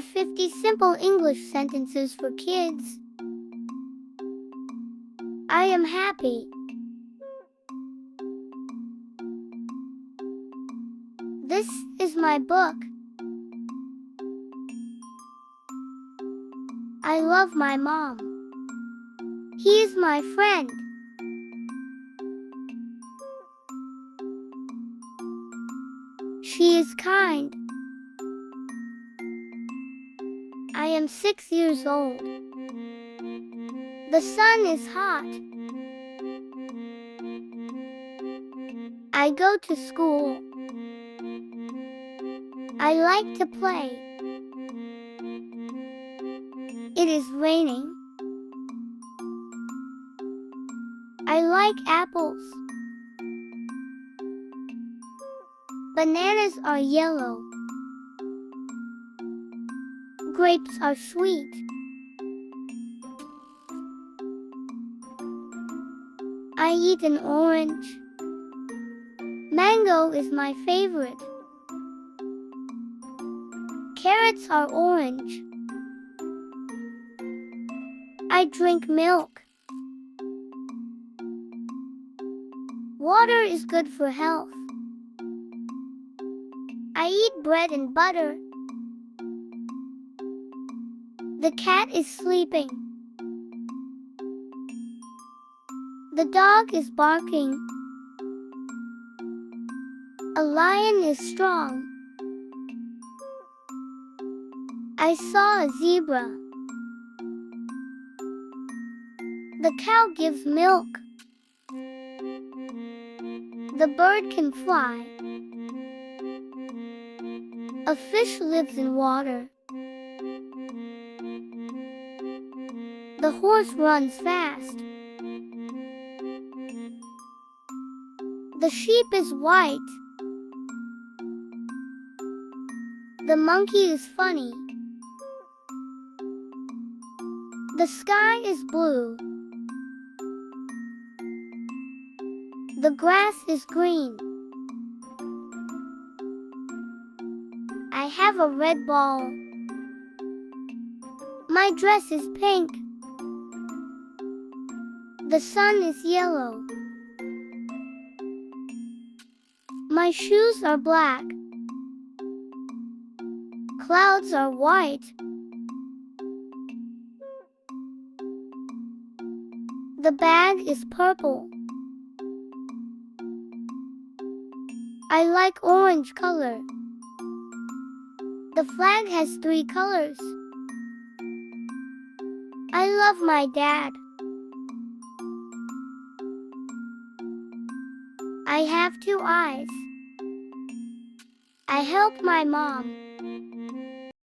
are 50 simple English sentences for kids. I am happy. This is my book. I love my mom. He is my friend. She is kind. I am 6 years old. The sun is hot. I go to school. I like to play. It is raining. I like apples. Bananas are yellow. Grapes are sweet. I eat an orange. Mango is my favorite. Carrots are orange. I drink milk. Water is good for health. I eat bread and butter. The cat is sleeping. The dog is barking. A lion is strong. I saw a zebra. The cow gives milk. The bird can fly. A fish lives in water. The horse runs fast. The sheep is white. The monkey is funny. The sky is blue. The grass is green. I have a red ball. My dress is pink. The sun is yellow. My shoes are black. Clouds are white. The bag is purple. I like orange color. The flag has 3 colors. I love my dad. I have 2 eyes. I help my mom.